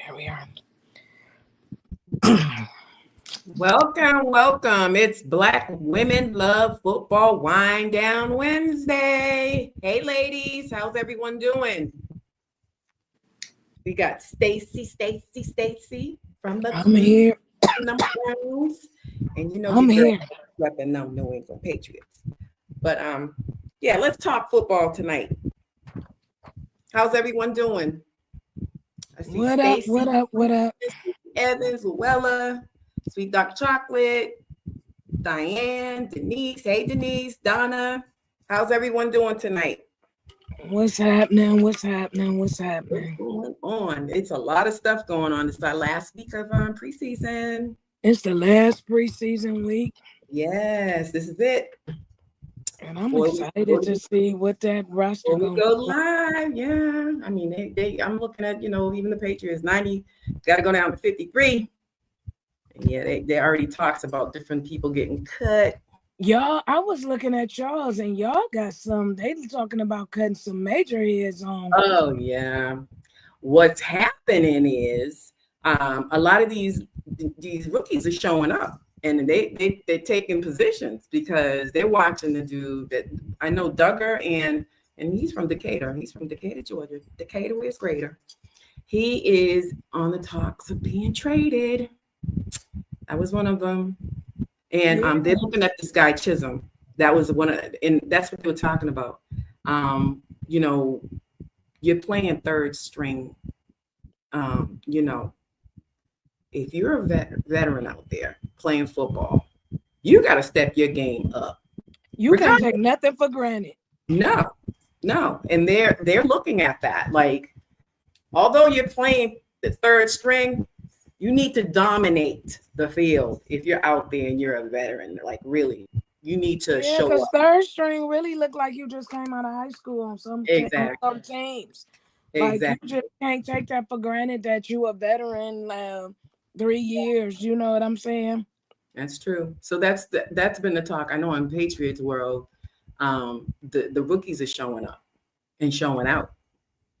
Here we are. Welcome. It's Black Women Love Football Wind Down Wednesday. Hey, ladies, how's everyone doing? We got Stacy from the I'm here. Browns, and I'm your girl here. repping them New England Patriots. But yeah, let's talk football tonight. How's everyone doing? I see What up? What Stacy, up? What up? Evans, Luella, Sweet Dark Chocolate, Diane, Denise. Hey, Denise, Donna. How's everyone doing tonight? What's happening? What's happening? What's What's happening? going on? It's a lot of stuff going on. It's our last week of preseason. It's the last preseason week, Yes, this is it. and I'm Boy, excited to see what that roster before we gonna go look like. live, yeah. I mean, I'm looking at, even the Patriots 90, got to go down to 53. And yeah, they already talks about different people getting cut. Y'all, I was looking at y'all's, and y'all got some. They talking about cutting some major heads on. Oh yeah. What's happening is a lot of these rookies are showing up and they're taking positions because they're watching the dude that I know Duggar and he's from Decatur. He's from Decatur, Georgia. Decatur is greater. He is on the talks of being traded. That was one of them. And Yeah. they're looking at this guy Chisholm. That was one of, and that's what they were talking about. You know, you're playing third string. If you're a veteran out there playing football, you got to step your game up. You can't take nothing for granted. No. And they're looking at that. Like, although you're playing the third string, you need to dominate the field if you're out there and you're a veteran. Like, really, you need to show because up. third string really look like you just came out of high school on some teams. Like, you just can't take that for granted that you a veteran 3 years. You know what I'm saying? That's true. So that's been the talk. I know in Patriots world, the rookies are showing up and showing out.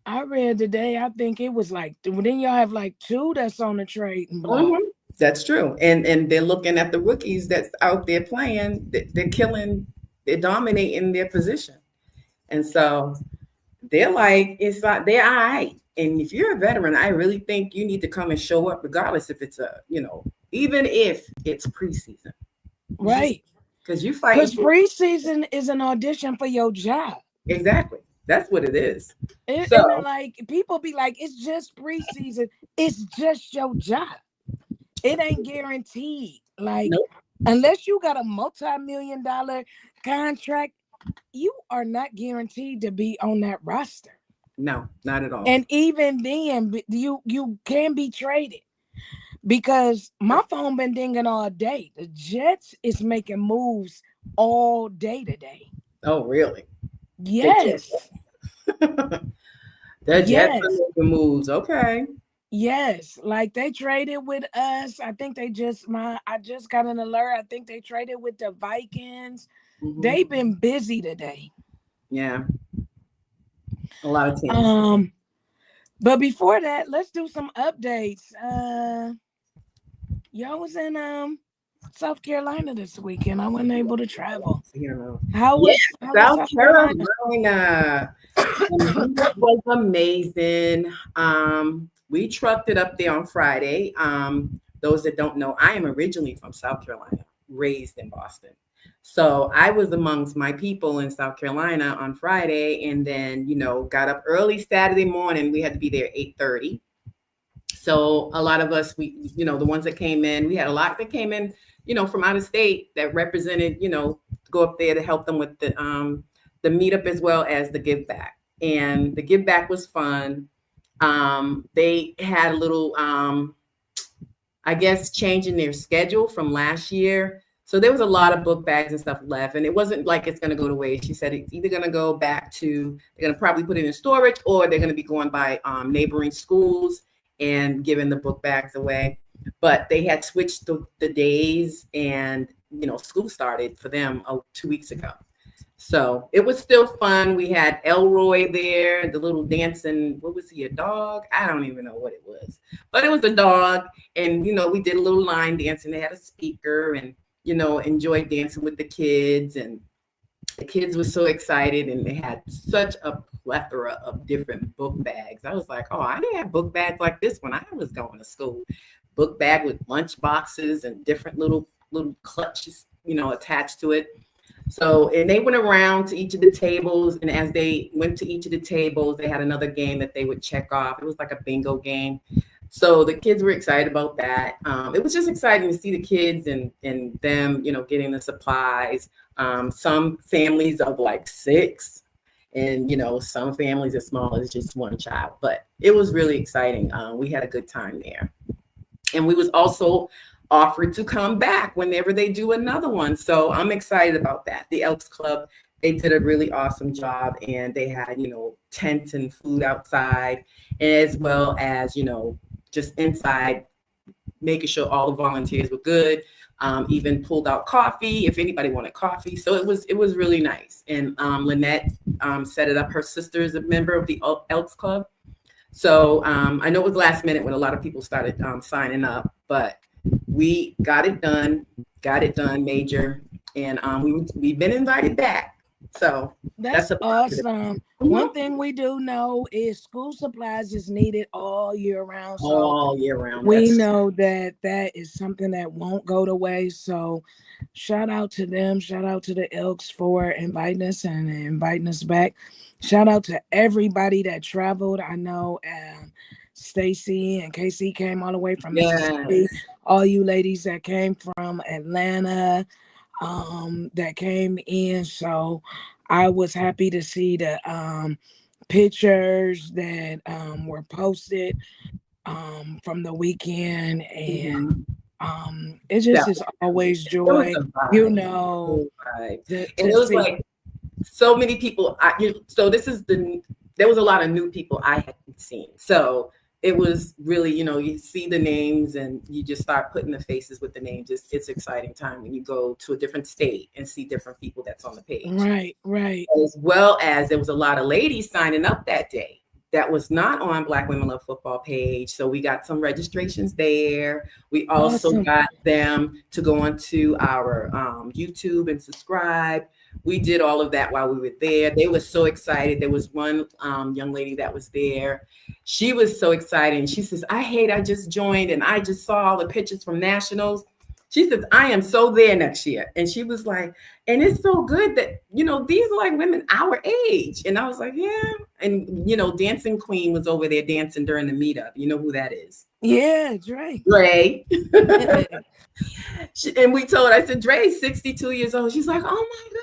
I read today, I think it was like, then y'all have like 2 that's on the trading block. Mm-hmm. That's true. And they're looking at the rookies that's out there playing. They're killing, they're dominating their position. And so they're like, it's like, they're all right. And if you're a veteran, I really think you need to come and show up regardless if it's even if it's preseason. Right. Because you fight. Because preseason is an audition for your job. Exactly. That's what it is. And like, people be like, it's just preseason. It's just your job. It ain't guaranteed. Like, nope. Unless you got a multi-million-dollar contract, you are not guaranteed to be on that roster. No, not at all. And even then, you can be traded. Because my phone been dinging all day. The Jets is making moves all day today. Oh, really? Yes. The Jets are making moves. Okay. Yes, like they traded with us. I think I just got an alert. I think they traded with the Vikings. Mm-hmm. They've been busy today. Yeah. A lot of teams. But before that, let's do some updates. Y'all was in South Carolina this weekend. I wasn't able to travel. How was South Carolina? It was amazing. We trucked it up there on Friday. Those that don't know, I am originally from South Carolina, raised in Boston. So I was amongst my people in South Carolina on Friday, and then, got up early Saturday morning. We had to be there at 8:30. So a lot of us, the ones that came in, we had a lot that came in, from out of state that represented, to go up there to help them with the meetup as well as the give back. And the give back was fun. They had a little, I guess, change in their schedule from last year. So there was a lot of book bags and stuff left. And it wasn't like it's going to go to waste. She said it's either going to go back to, they're going to probably put it in storage, or they're going to be going by neighboring schools and giving the book bags away. But they had switched the days, and, school started for them 2 weeks ago. So it was still fun. We had Elroy there, the little dancing, what was he, a dog? I don't even know what it was, but it was a dog. And, we did a little line dancing. They had a speaker and, enjoyed dancing with the kids. And the kids were so excited, and they had such a plethora of different book bags. I was like, oh, I didn't have book bags like this when I was going to school. Book bag with lunch boxes and different little clutches, attached to it. So, and they went around to each of the tables, and as they went to each of the tables, they had another game that they would check off. It was like a bingo game. So the kids were excited about that. It was just exciting to see the kids and them, getting the supplies. Some families of like 6, and some families as small as just 1 child. But it was really exciting. We had a good time there, and we was also offered to come back whenever they do another one. So I'm excited about that. The Elks Club, they did a really awesome job, and they had tents and food outside, as well as just inside, making sure all the volunteers were good. Even pulled out coffee if anybody wanted coffee. So it was really nice. And Lynette set it up. Her sister is a member of the Elks Club. So I know it was last minute when a lot of people started signing up, but we got it done major. And we've been invited back. So that's awesome. One thing we do know is school supplies is needed all year round. So all year round. We know that is something that won't go to waste. So shout out to them. Shout out to the Elks for inviting us and inviting us back. Shout out to everybody that traveled. I know Stacy and Casey came all the way from Mississippi. All you ladies that came from Atlanta, that came in. So I was happy to see the pictures that were posted from the weekend, and it just is always joy, and it was like so many people. So there was a lot of new people I hadn't seen. So it was really, you see the names and you just start putting the faces with the names. It's exciting time when you go to a different state and see different people that's on the page. Right. As well as there was a lot of ladies signing up that day that was not on Black Women Love Football page. So we got some registrations there. We also got them to go onto our YouTube and subscribe. We did all of that while we were there. They were so excited. There was one young lady that was there. She was so excited. And she says, I just joined and I just saw all the pictures from nationals. She says, I am so there next year. And she was like, and it's so good that, these are like women our age. And I was like, yeah. And, Dancing Queen was over there dancing during the meetup. You know who that is? Yeah, Dre. And we told her, I said, Dre's 62 years old. She's like, oh my God.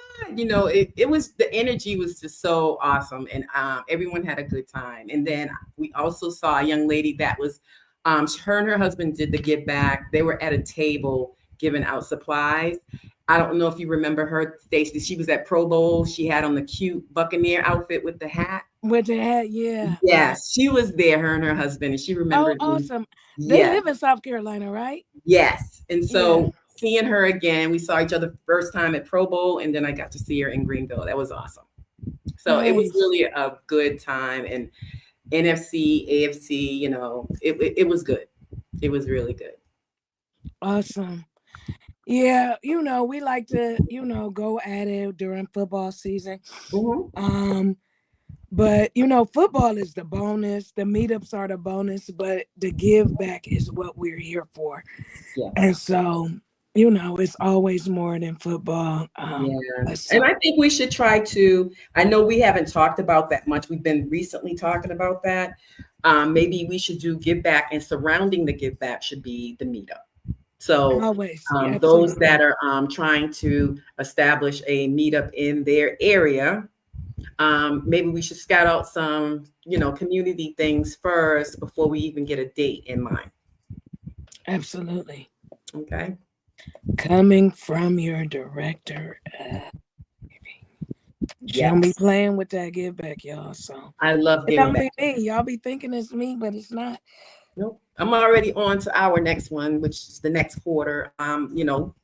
It was, the energy was just so awesome. And everyone had a good time. And then we also saw a young lady that was, her and her husband did the give back. They were at a table giving out supplies. I don't know if you remember her, Stacey. She was at Pro Bowl. She had on the cute Buccaneer outfit with the hat. With the hat, yeah. Yes, she was there, her and her husband, and she remembered. Oh, awesome. They live in South Carolina, right? Yes. And so seeing her again, we saw each other first time at Pro Bowl, and then I got to see her in Greenville. That was awesome. So It was really a good time. And NFC, AFC, it was good. It was really good. Awesome. Yeah, we like to, go at it during football season. But football is the bonus. The meetups are the bonus, but the give back is what we're here for. Yeah. And so, it's always more than football. And I think we should try to, I know we haven't talked about that much. We've been recently talking about that. Maybe we should do give back, and surrounding the give back should be the meetup. So always, those that are trying to establish a meetup in their area, maybe we should scout out some, community things first before we even get a date in mind. Absolutely. Okay. Coming from your director. Don't be playing with that give back, y'all. So I love it. Don't be me. Y'all be thinking it's me, but it's not. Nope. I'm already on to our next one, which is the next quarter.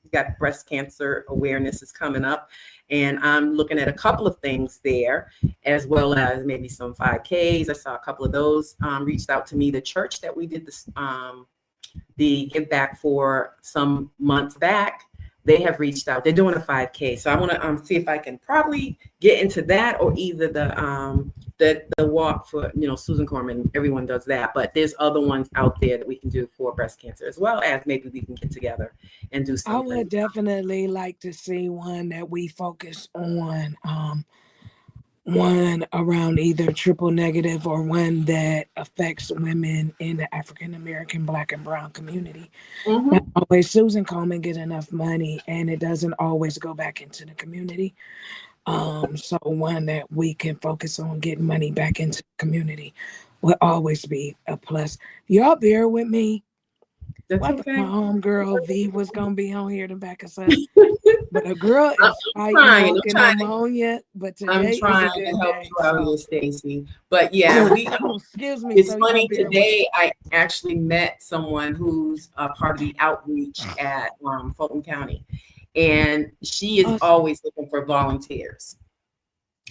We got breast cancer awareness is coming up, and I'm looking at a couple of things there, as well as maybe some 5Ks. I saw a couple of those reached out to me. The church that we did this the give back for some months back, they have reached out. They're doing a 5K, so I want to see if I can probably get into that, or either the walk for Susan Corman. Everyone does that, but there's other ones out there that we can do for breast cancer, as well as maybe we can get together and do something. I would definitely like to see one that we focus on. One around either triple negative or one that affects women in the African American, Black, and Brown community. Mm-hmm. Not always Susan Komen get enough money, and it doesn't always go back into the community. So one that we can focus on getting money back into the community will always be a plus. Y'all bear with me. That's My okay. homegirl V was gonna be on here to back us up, but a girl is I'm fighting trying. pneumonia. But today I'm trying is a to good help day. you out here, Stacy. But yeah, Excuse me. it's so funny. y'all bear with Today, I actually met someone who's a part of the outreach at Fulton County, and she is Awesome. always looking for volunteers.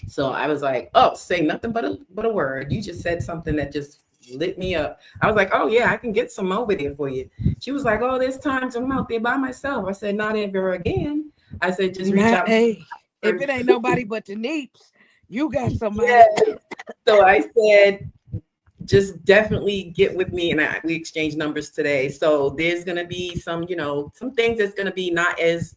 So I was like, "Oh, say nothing but a word." You just said something that just lit me up. I was like, "Oh yeah, I can get some over there for you." She was like, "Oh, there's times I'm out there by myself." I said, "Not ever again." I said, "Just reach out." Hey, if it ain't nobody but the Neeps, you got somebody. Yeah. So I said, just definitely get with me, and we exchanged numbers today. So there's going to be some things that's going to be not as,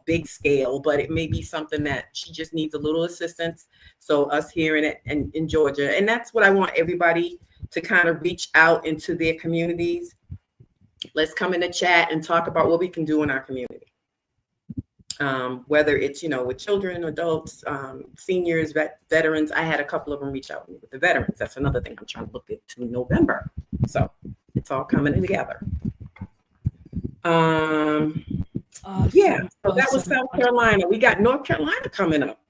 big scale, but it may be something that she just needs a little assistance. So us here in Georgia, and that's what I want everybody to kind of reach out into their communities. Let's come in the chat and talk about what we can do in our community. Whether it's, with children, adults, seniors, veterans. I had a couple of them reach out with the veterans. That's another thing I'm trying to look into November. So it's all coming together. Yeah, so that was South Carolina. We got North Carolina coming up.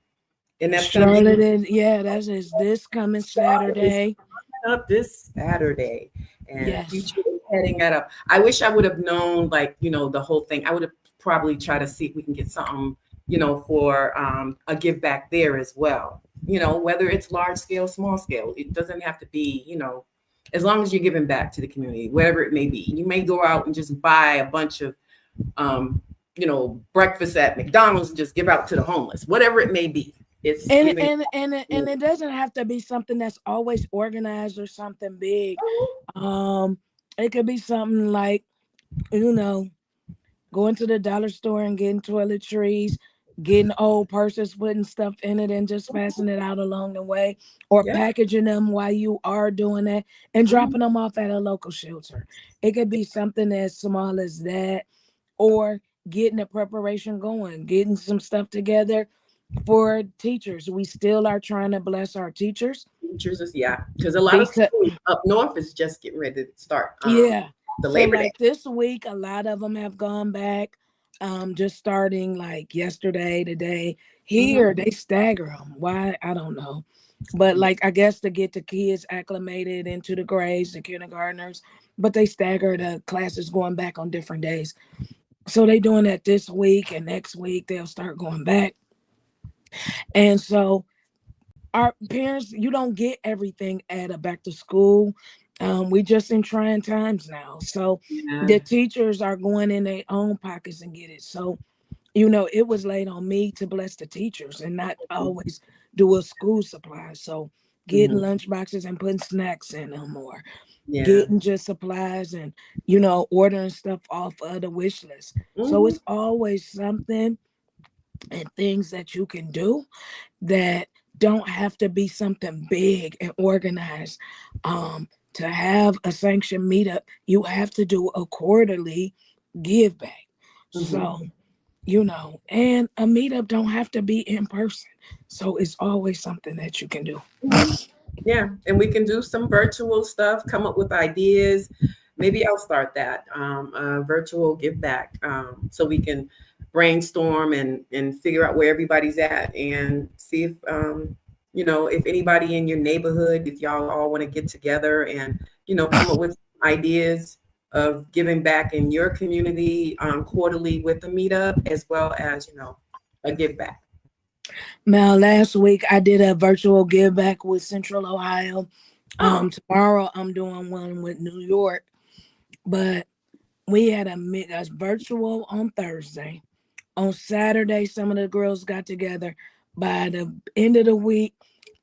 And that's Charlotte, that is this coming Saturday. Up this Saturday. And yes. Future is heading that up. I wish I would have known, the whole thing. I would have probably try to see if we can get something, for a give back there as well. Whether it's large scale, small scale, it doesn't have to be, as long as you're giving back to the community, whatever it may be. You may go out and just buy a bunch of, breakfast at McDonald's and just give out to the homeless, whatever it may be. It's and it doesn't have to be something that's always organized or something big. It could be something like, going to the dollar store and getting toiletries, getting old purses, putting stuff in it and just passing it out along the way, or packaging them while you are doing that and dropping them off at a local shelter. It could be something as small as that, or getting a preparation going, getting some stuff together for teachers. We still are trying to bless our teachers. Teachers is, because a lot of schools up north is just getting ready to start. The Labor Day. This week, a lot of them have gone back, just starting like yesterday, today. Here, they stagger them. Why? I don't know. But I guess to get the kids acclimated into the grades, the kindergartners, but they stagger the classes going back on different days. So they doing that this week, and next week they'll start going back. And so our parents, you don't get everything at a back to school. We just in trying times now. So the teachers are going in their own pockets and get it. So, it was laid on me to bless the teachers and not always do a school supply. So getting lunch boxes and putting snacks in them, or getting just supplies and, ordering stuff off of the wish list. So it's always something and things that you can do that don't have to be something big and organized. To have a sanctioned meetup, you have to do a quarterly give back. So, and a meetup don't have to be in person. So it's always something that you can do. Yeah, and we can do some virtual stuff, come up with ideas. Maybe I'll start that, virtual give back, so we can brainstorm and figure out where everybody's at and see if, if anybody in your neighborhood, if y'all all want to get together and, come up with ideas, of giving back in your community quarterly with the meetup, as well as, a give back? Now, last week I did a virtual give back with Central Ohio. Tomorrow I'm doing one with New York, but we had a virtual on Thursday. On Saturday, some of the girls got together. By the end of the week,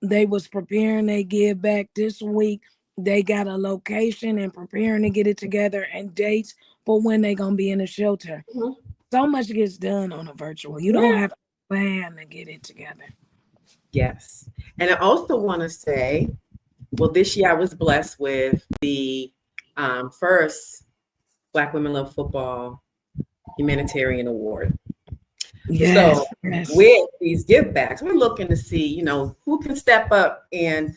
they was preparing they give back. This week, they got a location and preparing to get it together and dates for when they gonna be in the shelter. Mhm. So much gets done on a virtual. You don't have to plan to get it together. Yes. And I also want to say, well, this year I was blessed with the first Black Women Love Football Humanitarian Award. Yes, So yes. with these give backs, we're looking to see, who can step up and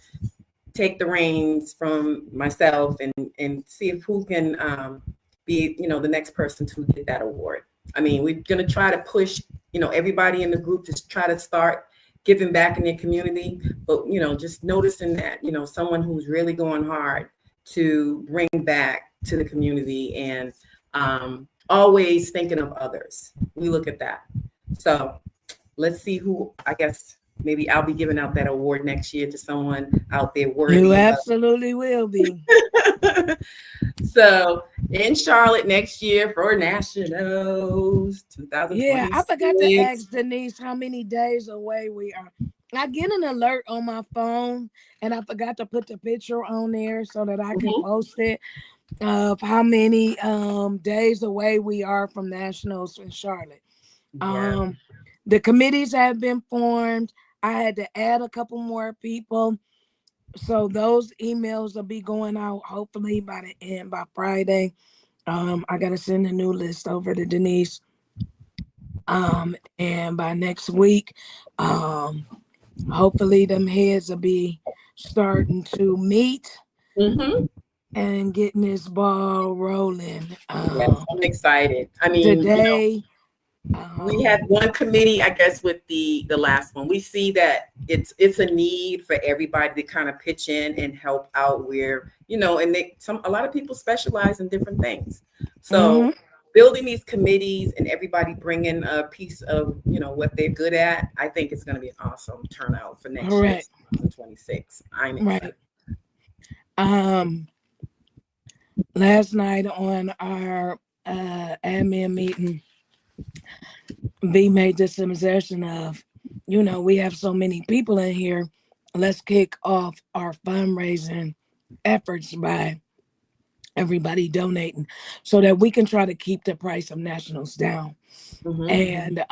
take the reins from myself and see if who can be, the next person to get that award. I mean, we're going to try to push, everybody in the group to try to start giving back in their community. But, just noticing that, someone who's really going hard to bring back to the community and always thinking of others. We look at that. So let's see who, I guess, maybe I'll be giving out that award next year to someone out there worthy. You absolutely will be. So in Charlotte next year for Nationals 2026. Yeah, I forgot to ask Denise how many days away we are. I get an alert on my phone, and I forgot to put the picture on there so that I can post it of how many days away we are from Nationals in Charlotte. Yeah. The committees have been formed. I had to add a couple more people. So those emails will be going out hopefully by Friday. I gotta send a new list over to Denise. And by next week, hopefully them heads will be starting to meet and getting this ball rolling. Yes, I'm excited. I mean, today. We had one committee, I guess, with the last one. We see that it's a need for everybody to kind of pitch in and help out where, and a lot of people specialize in different things. So building these committees and everybody bringing a piece of, what they're good at, I think it's going to be an awesome turnout for next year, 2026. I'm excited. Last night on our admin meeting, V made this suggestion of, we have so many people in here. Let's kick off our fundraising efforts by everybody donating so that we can try to keep the price of Nationals down. And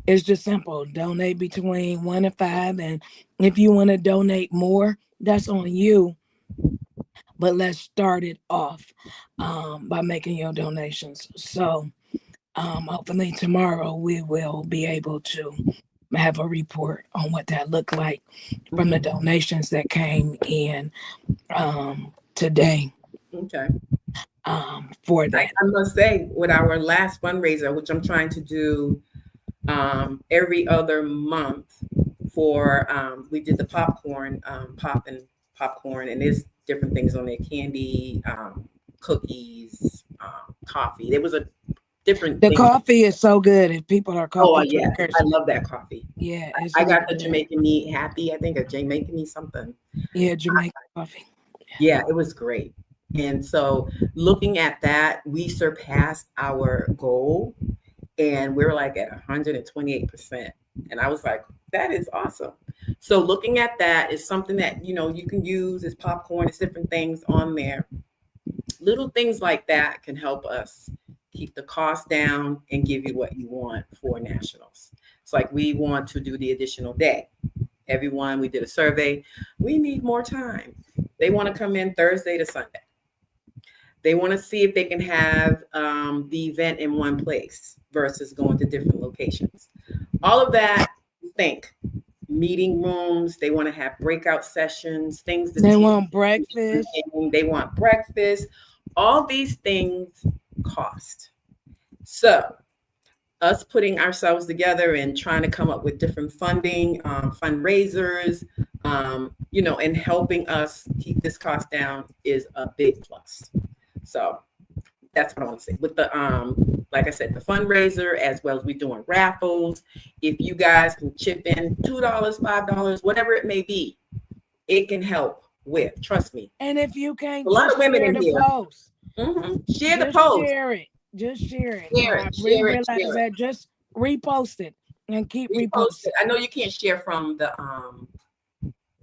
it's just simple. Donate between $1 and $5. And if you want to donate more, that's on you. But let's start it off by making your donations. So hopefully tomorrow we will be able to have a report on what that looked like from the donations that came in today. Okay. For that. I must say, with our last fundraiser, which I'm trying to do every other month for, we did the popcorn, popcorn, and there's different things on there, candy, cookies, coffee. There was a different The coffee is so good if people are coffee. Oh yeah, I love that coffee. Yeah, I got the Jamaican Me Happy, I think, or Jamaican Me something. Yeah, Jamaican coffee. Yeah, it was great. And so looking at that, we surpassed our goal and we're like at 128%. And I was like, that is awesome. So looking at that is something that, you can use as popcorn, it's different things on there. Little things like that can help us keep the cost down and give you what you want for Nationals. It's like we want to do the additional day. Everyone, we did a survey. We need more time. They want to come in Thursday to Sunday. They want to see if they can have the event in one place versus going to different locations. All of that, think. Meeting rooms, they want to have breakout sessions, things. They want breakfast. They want breakfast. All these things cost. So us putting ourselves together and trying to come up with different funding, fundraisers, and helping us keep this cost down is a big plus. So that's what I want to say. With the like I said, the fundraiser, as well as we doing raffles. If you guys can chip in $2, $5, whatever it may be, it can help with. Trust me. And if you can't, A lot of women share in the here. post. Share the Just post. share it. Just share it. Share I it. really Share it. realize Share it. that. Just repost it and keep Repost reposting. it. I know you can't share from the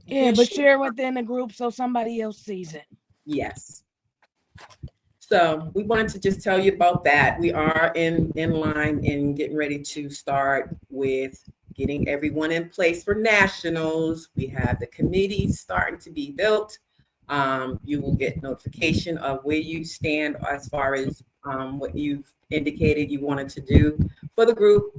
Yeah, but share within the group so somebody else sees it. Yes. So we wanted to just tell you about that. We are in line and getting ready to start with getting everyone in place for nationals. We have the committees starting to be built. You will get notification of where you stand as far as what you've indicated you wanted to do for the group.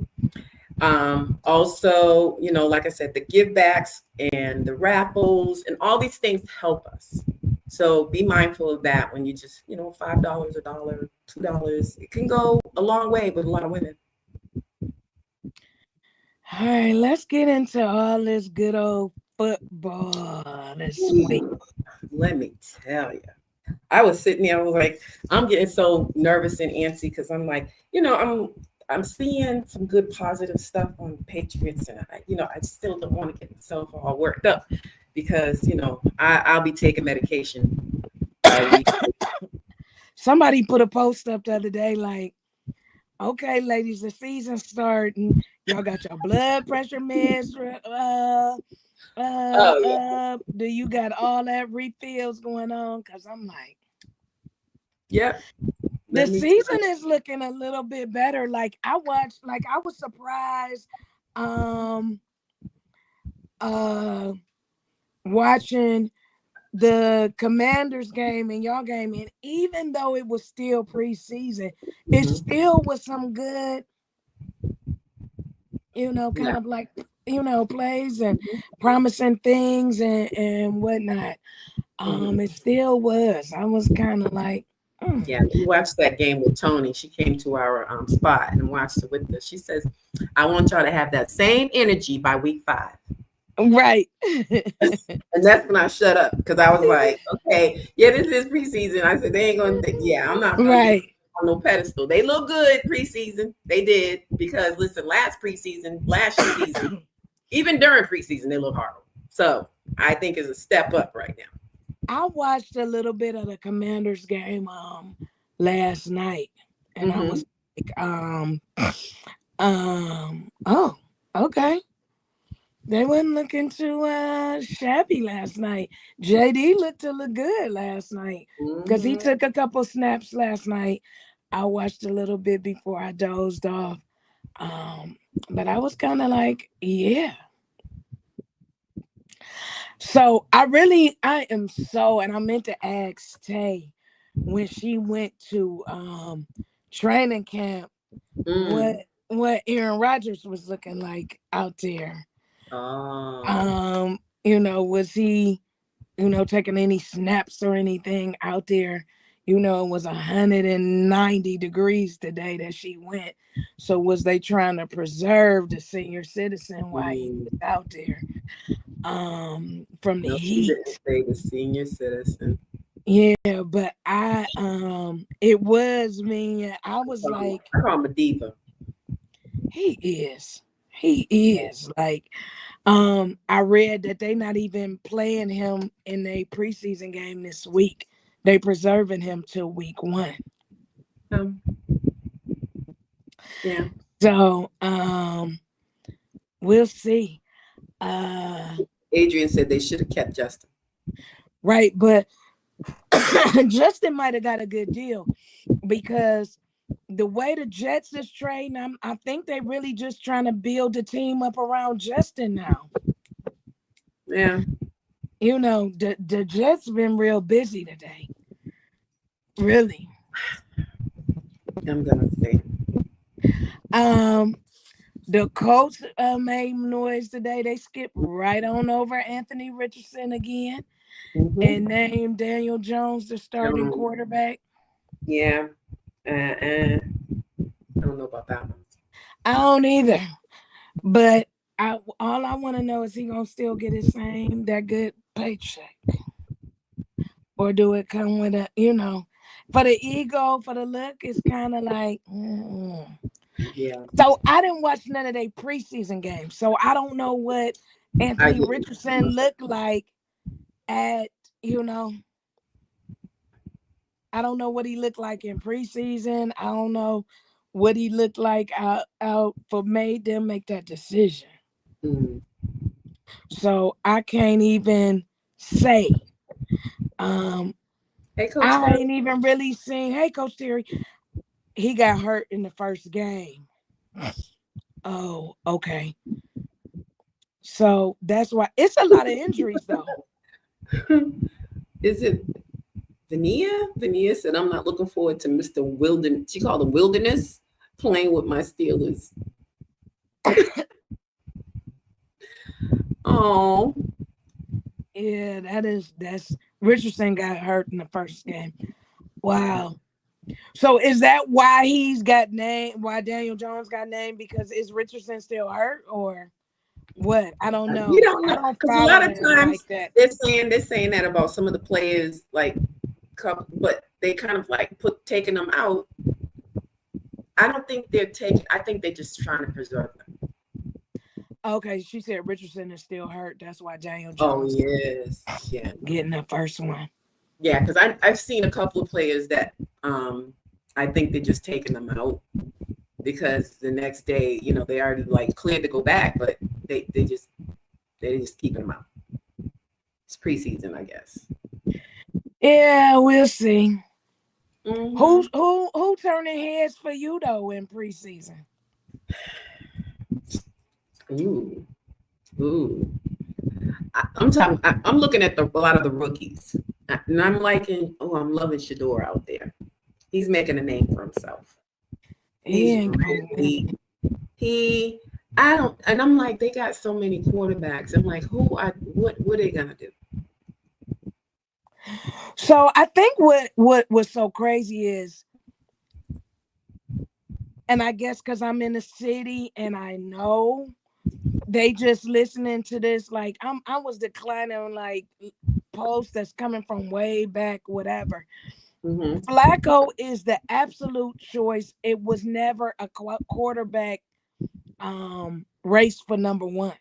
Also, you know, like I said, the give backs and the raffles and all these things help us. So be mindful of that when you just, you know, $5, $1, $2. It can go a long way with a lot of women. All right, let's get into all this good old football this week. Let me tell you. I was sitting there, I was like, I'm getting so nervous and antsy because I'm like, you know, I'm seeing some good positive stuff on Patriots, and I still don't want to get myself all worked up because, you know, I'll be taking medication by week. Somebody put a post up the other day like, okay, ladies, the season's starting. Y'all got your blood pressure meds. Do you got all that refills going on? Because I'm like, yep. The season is looking a little bit better. Like I was surprised watching the Commanders game and y'all game, and even though it was still preseason, it still was some good, kind of like, plays and promising things and whatnot. It still was. I was kind of like, yeah, we watched that game with Tony. She came to our spot and watched it with us. She says, I want y'all to have that same energy by week 5. Right. And that's when I shut up because I was like, okay, yeah, this is preseason. I said, they ain't going to, I'm not going to get on no pedestal. They look good preseason. They did because, listen, last season, even during preseason, they look horrible. So I think it's a step up right now. I watched a little bit of the Commanders game last night, and I was like, oh, okay. They wasn't looking too shabby last night. JD looked good last night because he took a couple snaps last night. I watched a little bit before I dozed off, but I was kind of like, yeah. So I meant to ask Tay when she went to training camp what Aaron Rodgers was looking like out there. Was he, taking any snaps or anything out there? It was 190 degrees today that she went. So was they trying to preserve the senior citizen while he was out there? From the heat. Say the senior citizen. Yeah, but it was me. I was like, I call him a diva. He is like, I read that they not even playing him in a preseason game this week. They preserving him till week 1. Yeah. So, we'll see. Adrian said they should have kept Justin. Right, but Justin might have got a good deal because the way the Jets is trading, I think they really just trying to build the team up around Justin now. Yeah. The Jets been real busy today. Really. I'm gonna say. The Colts made noise today. They skipped right on over Anthony Richardson again and named Daniel Jones the starting quarterback. Yeah. I don't know about that one. I don't either. But all I want to know is he gonna still get that good paycheck, or do it come with a for the ego, for the look, it's kind of like. Yeah. So I didn't watch none of their preseason games, so I don't know what Anthony Richardson looked like at, you know. I don't know what he looked like in preseason. I don't know what he looked like out for made them make that decision. Mm. So I can't even say. Hey, Coach I Terry. ain't even really seen. Hey, Coach Terry, he got hurt in the first game. Oh, okay. So that's why it's a lot of injuries, though. Is it Vania? Vania said, I'm not looking forward to Mr. Wilderness. She called him Wilderness playing with my Steelers. Oh. Yeah, that's Richardson got hurt in the first game. Wow. So is that why he's got named? Why Daniel Jones got named? Because is Richardson still hurt or what? I don't know. We don't know I don't because a follow lot of him times like that. they're saying that about some of the players, like, but they kind of like taking them out. I don't think they're taking. I think they're just trying to preserve them. Okay, she said Richardson is still hurt. That's why Daniel Oh Jones yes, yeah, getting the first one. yeah. Because I've seen a couple of players that I think they're just taking them out because the next day, you know, they already like cleared to go back, but they just keeping them out. It's preseason, I guess. Yeah, we'll see. Mm-hmm. Who turning heads for you though in preseason? Ooh. I'm looking at a lot of the rookies, and I'm liking. Oh, I'm loving Shador out there. He's making a name for himself. He's really I don't, and I'm like, they got so many quarterbacks. I'm like, what are they gonna do? So I think what was so crazy is, and I guess because I'm in the city and I know they just listening to this, like I was declining like posts that's coming from way back, whatever. Mm-hmm. Flacco is the absolute choice. It was never a quarterback race for number one.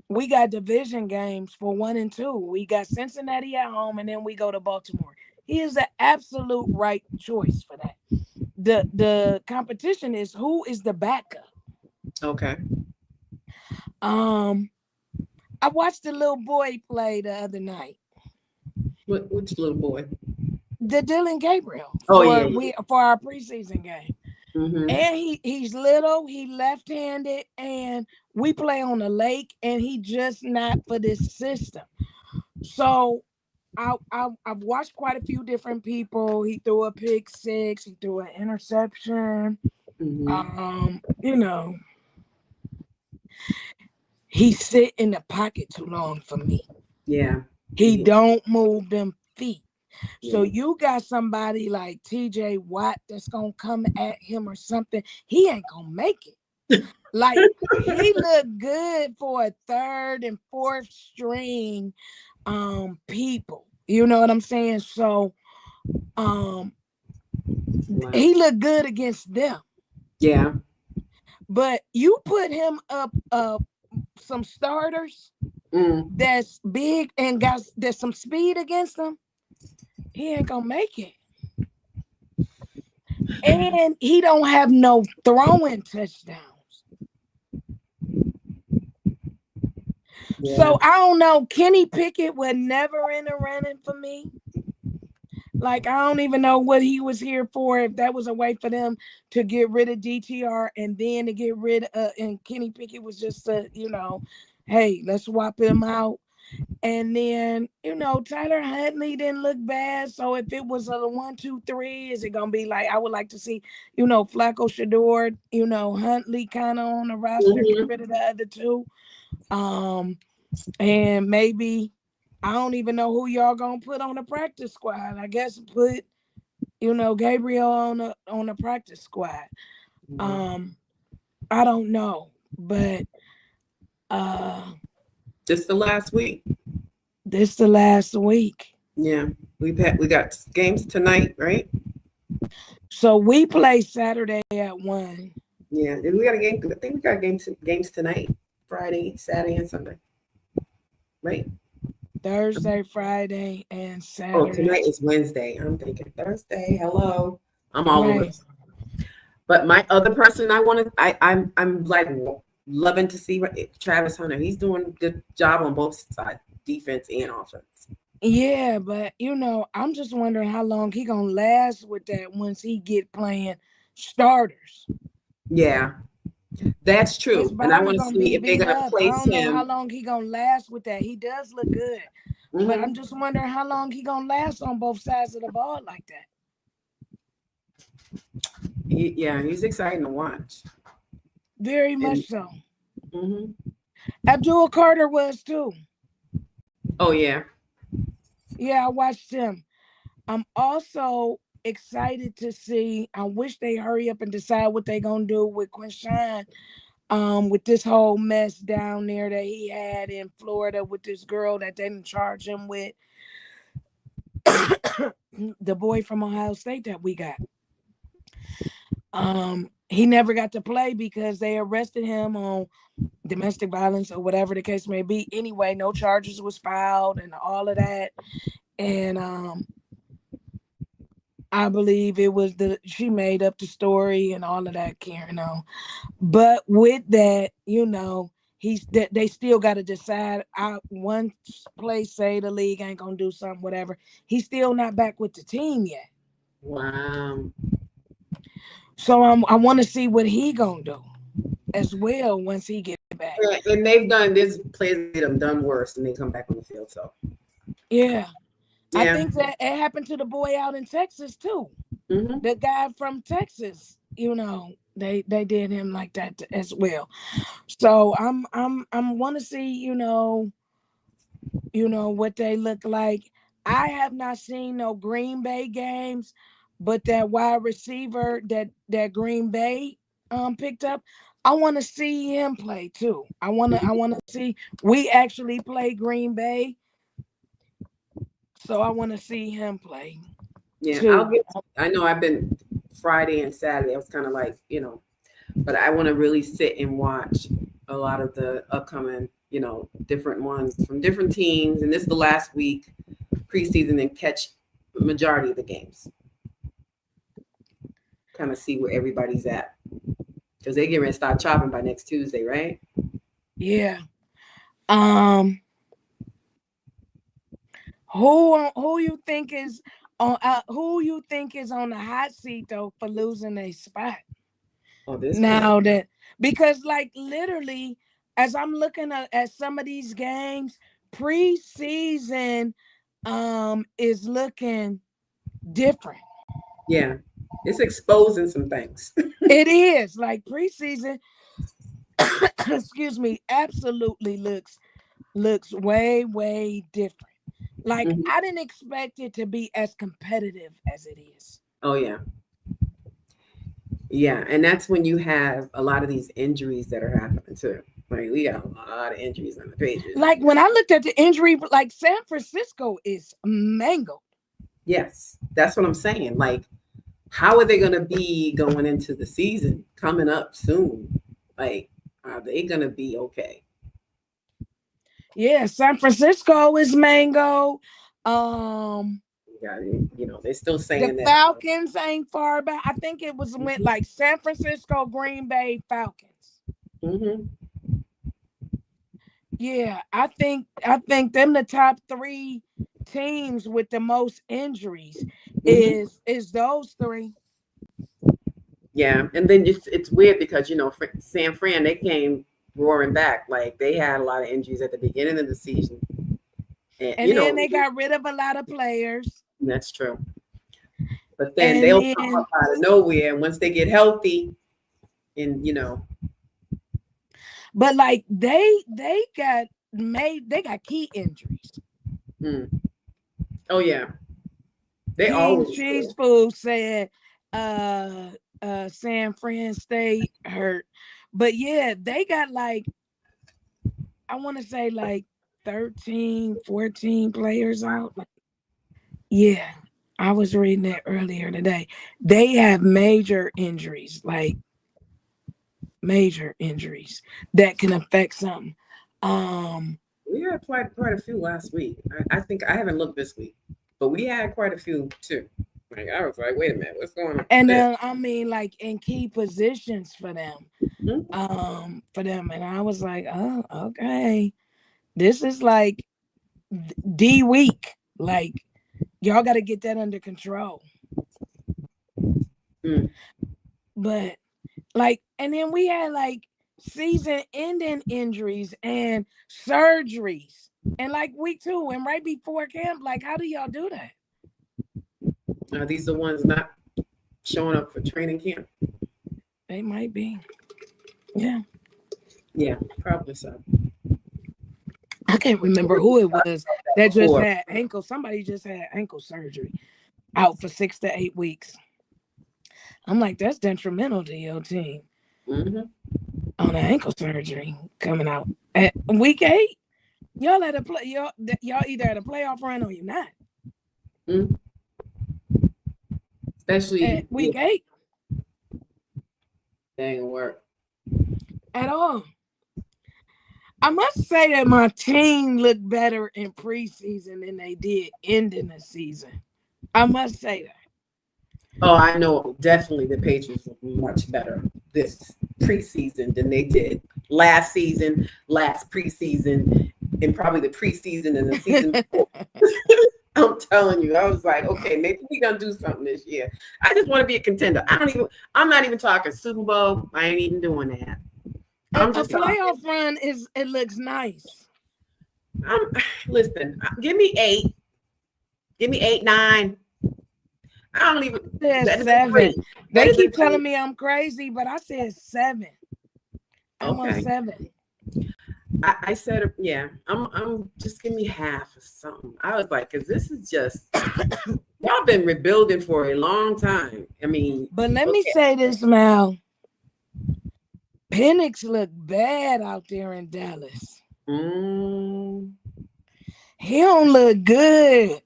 We got division games for 1 and 2. We got Cincinnati at home, and then we go to Baltimore. He is the absolute right choice for that. The competition is who is the backup. Okay. I watched the little boy play the other night. Which little boy? The Dylan Gabriel. For our preseason game. Mm-hmm. And he's little, he left-handed, and we play on the lake, and he just not for this system. So I've watched quite a few different people. He threw a pick six, he threw an interception. Mm-hmm. You know, he sit in the pocket too long for me. Yeah. He don't move them feet. So you got somebody like TJ Watt that's gonna come at him or something. He ain't gonna make it. Like he looked good for a third and fourth string people. You know what I'm saying? So he looked good against them. Yeah. But you put him up some starters that's big and there's some speed against them. He ain't gonna make it. And he don't have no throwing touchdowns. Yeah. So I don't know. Kenny Pickett was never in the running for me. Like, I don't even know what he was here for. If that was a way for them to get rid of DTR and then to get rid of, and Kenny Pickett was just hey, let's swap him out. And then, Tyler Huntley didn't look bad. So if it was a 1, 2, 3, is it going to be like, I would like to see, Flacco, Shador, Huntley kind of on the roster, get rid of the other two. And maybe, I don't even know who y'all going to put on the practice squad. I guess put, Gabriel on the practice squad. I don't know, but this the last week. This the last week. Yeah, we got games tonight, right? So we play Saturday at 1. Yeah, and we got a game. I think we got games tonight, Friday, Saturday, and Sunday, right? Thursday, Friday, and Oh, Saturday. tonight is Wednesday. I'm thinking Thursday. Hello, I'm all over. Right. But my other person I want to, I'm like loving to see Travis Hunter. He's doing a good job on both sides, defense and offense. Yeah, but I'm just wondering how long he gonna last with that once he get playing starters. Yeah, that's His true. And I body want to gonna be see if they're beat gonna up. I place don't know how him. long he gonna last with that. He does look good, but I'm Hmm. just wondering how long he gonna last on both sides of the ball like that. Yeah, he's exciting to watch. Very And much so. hmm Abdul Carter was too. oh yeah, Yeah, I watched him. I'm also excited to see. I wish they hurry up and decide what they gonna do with Quinshawn. With this whole mess down there that he had in Florida with this girl that they didn't charge him with, the boy from Ohio State that we got. He never got to play because they arrested him on domestic violence or whatever the case may be. Anyway, no charges was filed and all of that. And I believe it was she made up the story and all of that, Karen. But with that, they still got to decide. One place say the league ain't gonna do something, whatever. He's still not back with the team yet. wow. So I want to see what he gonna do as well once he get back. Yeah, and they've done this players that have done worse and they come back on the field. So Yeah. I yeah. think that it happened to the boy out in Texas too. Hmm. The guy from Texas, they did him like that as well. So I'm want to see, what they look like. I have not seen no Green Bay games, but that wide receiver that Green Bay picked up, I want to see him play too. I want to see. We actually play Green Bay, so I want to see him play Yeah, too. I know I've been Friday and Saturday. I was kind of like, but I want to really sit and watch a lot of the upcoming, different ones from different teams. And this is the last week preseason and catch the majority of the games. Kind of see where everybody's at. Because they get ready to start chopping by next Tuesday, right? Yeah. Um. Who you think is on? Who you think is on the hot seat though for losing a spot? Oh, this point. Now that because like literally, as I'm looking at some of these games, preseason is looking different. Yeah, it's exposing some things. It is like preseason, excuse me, absolutely looks way different. Like Mhm. I didn't expect it to be as competitive as it is. Oh yeah, yeah, and that's when you have a lot of these injuries that are happening too. Like we got a lot of injuries on the pages. Like when I looked at the injury, like San Francisco is mangled. Yes, that's what I'm saying. Like, how are they going to be going into the season coming up soon? Like, are they going to be okay? Yeah, San Francisco is mango. Um, Yeah, they're still the saying that. Falcons ain't far back. I think it went like San Francisco, Green Bay, Falcons. Mm-hmm. Yeah, I think them the top three teams with the most injuries Mm-hmm. is those three. Yeah, and then it's weird because San Fran, they came roaring back. Like they had a lot of injuries at the beginning of the season, and And then they got rid of a lot of players. that's true. But then And they'll come then up out of nowhere, and once they get healthy, and but like they got key injuries. mm. Oh yeah, they King always Cheese do. Food said San Fran State hurt. But yeah, they got like I want to say like 13, 14 players out. Yeah, I was reading that earlier today. They have major injuries, like major injuries that can affect something. Um, We had quite a few last week. I think I haven't looked this week, but we had quite a few too. Like I was like, wait a minute, what's going on with and this? then I mean, like in key positions for them, Mhm. and I was like, oh, okay, this is like D week, like y'all got to get that under control. Mm. But like, and then we had like season ending injuries and surgeries and like week 2 and right before camp. Like, how do y'all do that? Are these the ones not showing up for training camp? They might be. Yeah. Yeah, probably so. I can't remember who it was that just Before. had ankle. Somebody just had ankle surgery out for 6 to 8 weeks. I'm like, that's detrimental to your team Mm-hmm. on an ankle surgery coming out at week 8. Y'all at a play. Y'all either at a playoff run or you're not. Mm. Especially At week 8 that ain't gonna work. at all. I must say that my team looked better in preseason than they did ending the season. I must say that. Oh, I know definitely the Patriots look much better this preseason than they did last season, last preseason, and probably the preseason and the season before. I'm telling you, I was like, okay, maybe we gonna do something this year. I just want to be a contender. I'm not even talking Super Bowl. I ain't even doing that. I'm A just talking. playoff run it looks nice. Listen, give me 8. Give me 8, 9. I don't even. I said 7. They keep telling me I'm crazy, but I said 7. I'm on 7. I said, yeah, I'm just give me half or something. I was like, because this is just y'all been rebuilding for a long time. I mean, but let me say this, Mal. Penix looked bad out there in Dallas. He don't look good.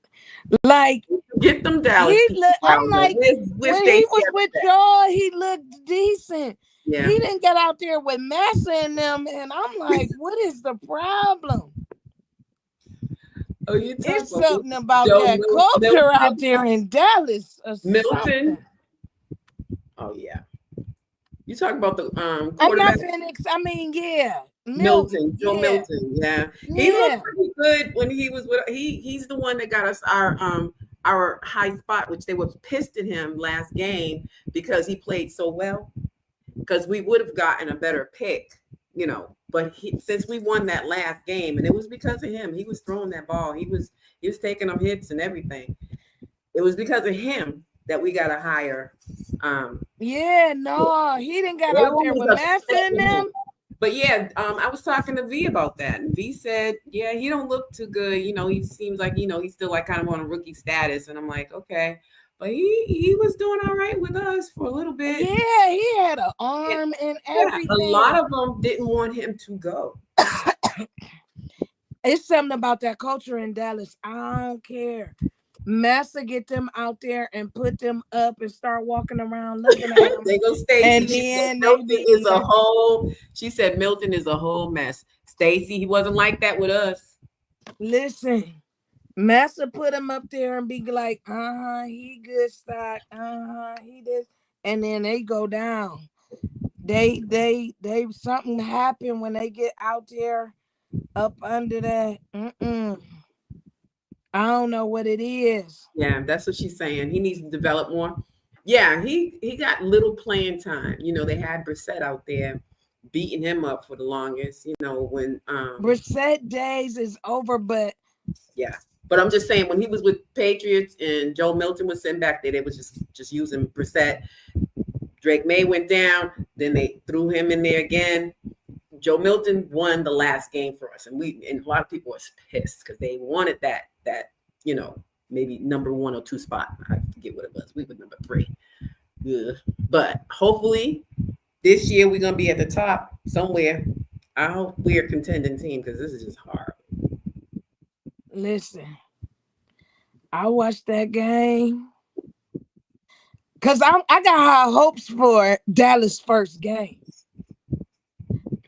Like get them Dallas. I'm like, when he was with y'all, he looked decent. Yeah. He didn't get out there with Massa in them, and I'm like, what is the problem? Oh, you it's something about that culture out there in Dallas. Milton. Something. Oh yeah. You talking about the quarterback? I'm not Penix. I mean, yeah. Milton, Joe Milton, yeah. He looked pretty good when he was with he's the one that got us our high spot, which they were pissed at him last game because he played so well. Because we would have gotten a better pick, you know. But since we won that last game, and it was because of him, he was throwing that ball, he was taking them hits and everything. It was because of him that we got a higher. Yeah, no, he didn't get out there with Massa in them. But yeah, I was talking to V about that, and V said, "Yeah, he don't look too good. You know, he seems like he's still like kind of on a rookie status." And I'm like, "Okay," but he was doing all right with us for a little bit. Yeah, he had an arm and everything. A lot of them didn't want him to go. It's something about that culture in Dallas. I don't care. Massa get them out there and put them up and start walking around looking at them. They go Stacey. And then Milton is a whole. She said Milton is a whole mess. Stacey, he wasn't like that with us. Listen, Massa put him up there and be like, he good stock. He this, and then they go down. They something happened when they get out there up under that. I don't know what it is. Yeah, that's what she's saying. He needs to develop more. Yeah, he got little playing time. You know, they had Brissett out there beating him up for the longest. You know, when Brissett days is over, but yeah. But I'm just saying when he was with Patriots and Joe Milton was sitting back there, they was just using Brissett. Drake May went down, then they threw him in there again. Joe Milton won the last game for us, and a lot of people were pissed because they wanted that maybe number 1 or 2 spot. I forget what it was. We were number 3. Yeah. But hopefully this year we're gonna be at the top somewhere. I hope we're a contending team because this is just hard. Listen, I watched that game because I got high hopes for Dallas' first game.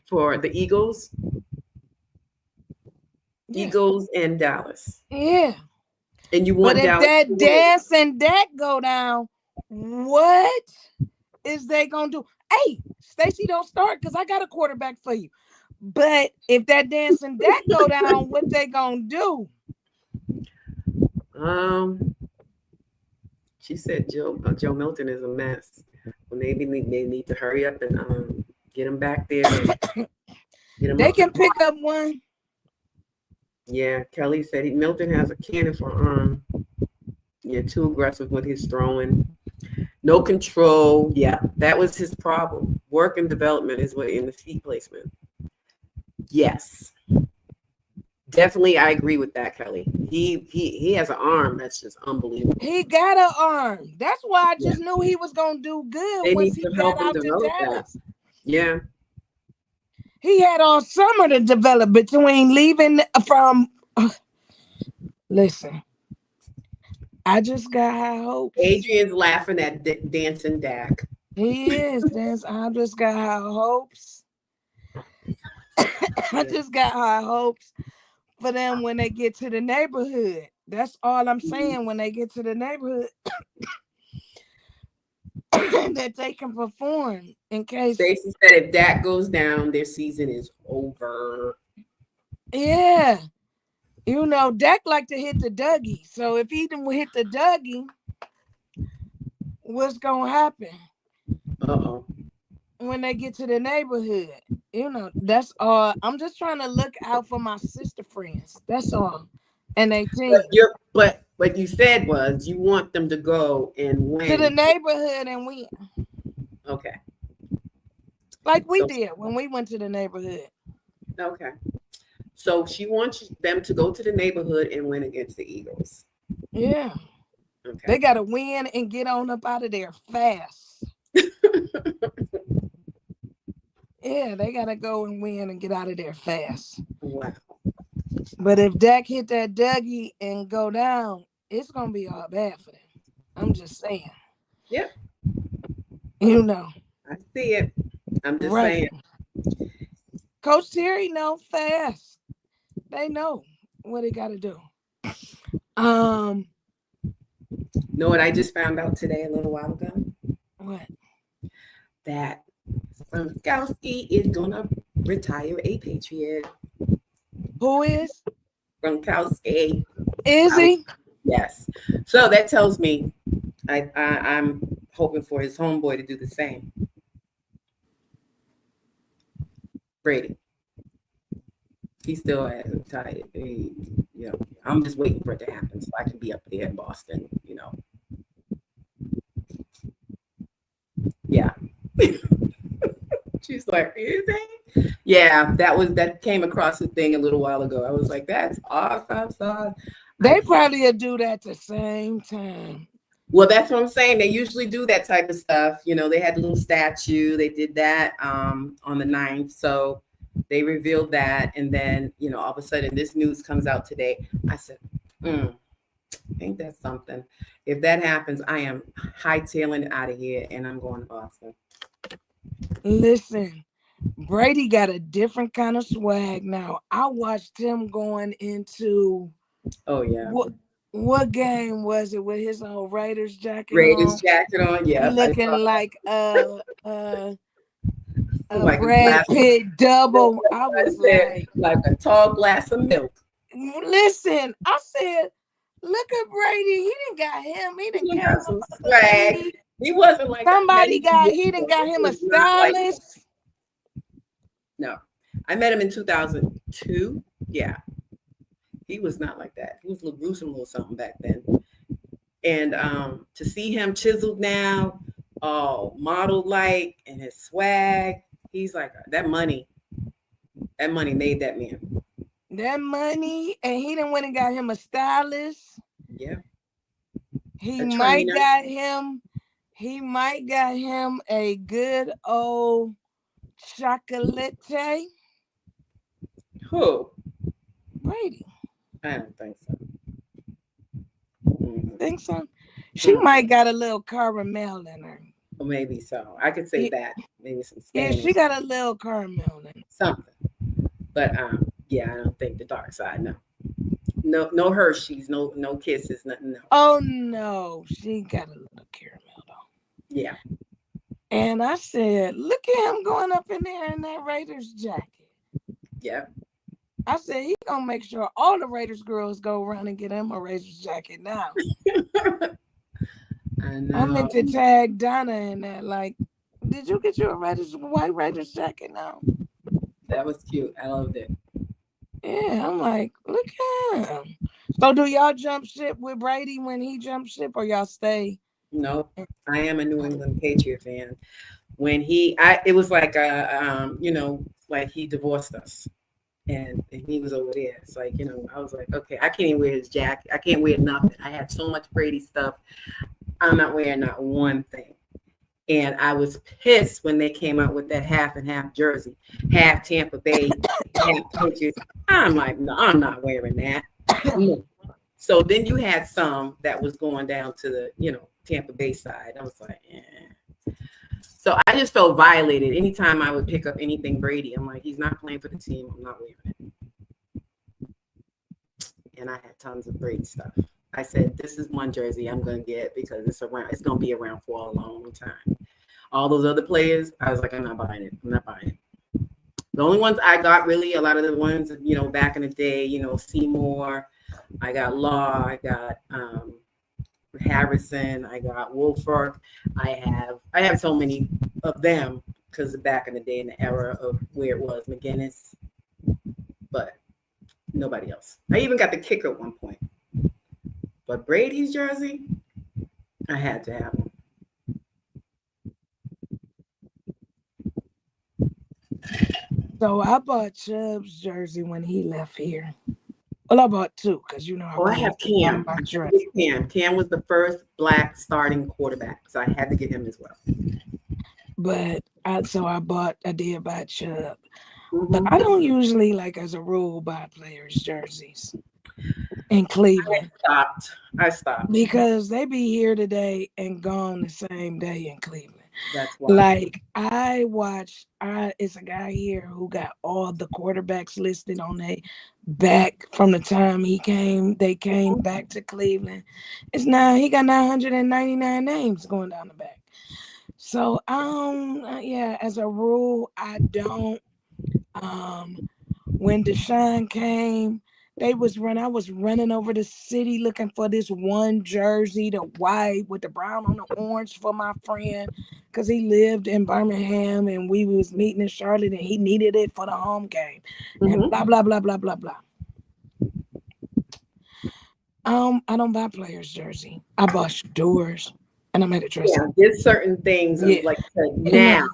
For the Eagles, Yeah. Eagles and Dallas. Yeah. And you But want if Dallas that to win. dance and that go down, what is they gonna do? Hey, Stacey, don't start because I got a quarterback for you. But if that dance and that go down, what they gonna do? She said Joe Milton is a mess. Well, maybe they need to hurry up and get him back there. Get him They up can to pick up one. Yeah, Kelly said Milton has a cannon for arm. Yeah, too aggressive with his throwing. No control. Yeah, that was his problem. Work and development is what in the feet placement. Yes. Definitely, I agree with that, Kelly. He has an arm that's just unbelievable. He got an arm. That's why I just knew he was gonna do good They once need he to got help him out to develop Dallas. that. Yeah. He had all summer to develop between leaving from. Listen, I just got high hopes. Adrian's laughing at Dancing Dak. He is. I just got high hopes. I just got high hopes for them when they get to the neighborhood. That's all I'm saying. When they get to the neighborhood, that they can perform. In case Stacey said if Dak goes down, their season is over. Yeah. You know, Dak like to hit the Dougie. So if he didn't hit the Dougie, what's gonna happen? Uh-oh. When they get to the neighborhood. You know, that's all. I'm just trying to look out for my sister friends. That's all. And they think. But what you said was you want them to go and win. To the neighborhood and win. Okay. Like we did when we went to the neighborhood. Okay. So she wants them to go to the neighborhood and win against the Eagles. Yeah. Okay. They got to win and get on up out of there fast. Yeah, they got to go and win and get out of there fast. Wow. But if Dak hit that Dougie and go down, it's going to be all bad for them. I'm just saying. Yep. You know. I see it. I'm just saying. Coach Terry know fast. They know what they got to do. Know what I just found out today a little while ago? What? That Gronkowski is gonna retire a Patriot. Who is? Gronkowski. Is he? Yes. So that tells me I'm hoping for his homeboy to do the same. Brady. He still hasn't retired. I'm just waiting for it to happen so I can be up there in Boston, Yeah. She's like, is it? Yeah, that came across the thing a little while ago. I was like, that's awesome. So they probably will do that at the same time. Well, that's what I'm saying. They usually do that type of stuff. They had a little statue. They did that on the 9th. So they revealed that. And then, all of a sudden this news comes out today. I said, ain't that something? If that happens, I am hightailing it out of here and I'm going to Boston. Listen, Brady got a different kind of swag now. I watched him going into. Oh, yeah. What game was it with his old Raiders jacket jacket on, yeah. Looking like Brad Pitt double. I was like a tall glass of milk. Listen, I said, look at Brady. He didn't got him. He didn't got some swag. He wasn't like he didn't got him a stylist. No. I met him in 2002. Yeah. He was not like that. He was a little gruesome, little something back then. And to see him chiseled now, modeled like, and his swag, he's like, that money made that man. That money, and he done went and got him a stylist. Yeah. He might got him a good old chocolate. Who? Brady. I don't think so. think so? She might got a little caramel in her. Well, maybe so. I could say that. Maybe some Spanish. Yeah, she got a little caramel in her. Something. But yeah, I don't think the dark side, no. No Hershey's, no kisses, nothing. No. Oh no, she got a little caramel though. Yeah. And I said, look at him going up in there in that Raiders jacket. Yeah. I said he gonna make sure all the Raiders girls go around and get him a Raiders jacket now. I know. I meant to tag Donna in that. Like, did you get your white Raiders jacket now? That was cute. I loved it. Yeah, I'm like, look at him. So do y'all jump ship with Brady when he jumps ship, or y'all stay? No, I am a New England Patriot fan. When it was like like he divorced us, and he was over there. It's like, I was like, okay, I can't even wear his jacket. I can't wear nothing. I had so much Brady stuff. I'm not wearing not one thing. And I was pissed when they came out with that half and half jersey, half Tampa Bay, half Patriots. I'm like, no, I'm not wearing that. So then you had some that was going down to the, Tampa Bay side. I was like, eh. So I just felt violated. Anytime I would pick up anything Brady, I'm like, he's not playing for the team. I'm not wearing it. And I had tons of Brady stuff. I said, this is one jersey I'm going to get because it's going to be around for a long time. All those other players, I was like, I'm not buying it. The only ones I got really, a lot of the ones, back in the day, Seymour, I got Law, I got Harrison, I got Wolford. I have so many of them because back in the day, in the era of where it was McGinnis, but nobody else. I even got the kicker at one point. But Brady's jersey, I had to have him. So I bought Chubb's jersey when he left here. Well, I bought two because I have Cam. Cam was the first Black starting quarterback, so I had to get him as well. But I did buy Chubb. Mm-hmm. But I don't usually, as a rule, buy players' jerseys in Cleveland. I stopped. Because they be here today and gone the same day in Cleveland. That's why. It's a guy here who got all the quarterbacks listed on a back from the time they came back to Cleveland. He got 999 names going down the back. So, as a rule, I don't, when Deshaun came, I was running over the city looking for this one jersey, the white with the brown on the orange for my friend, because he lived in Birmingham and we was meeting in Charlotte and he needed it for the home game. Mm-hmm. And blah, blah, blah, blah, blah, blah. I don't buy players' jersey. I bought Doors and I'm at a dress. Yeah, there's certain things like now.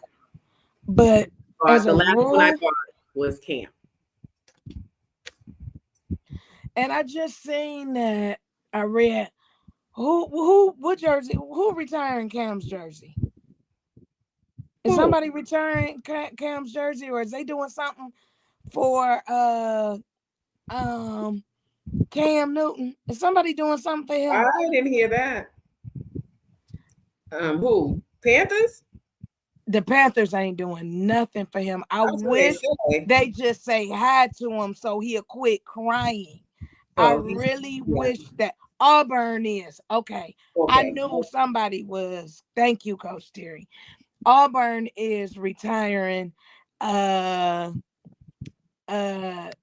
But the last one I bought was Cam. And I just seen that I read what jersey? Who retiring Cam's jersey? Is somebody retiring Cam's jersey, or is they doing something for Cam Newton? Is somebody doing something for him? I didn't hear that. Who? Panthers? The Panthers ain't doing nothing for him. I wish they just say hi to him so he'll quit crying. I really wish that Auburn is. Okay. I knew somebody was. Thank you, Coach Terry. Auburn is retiring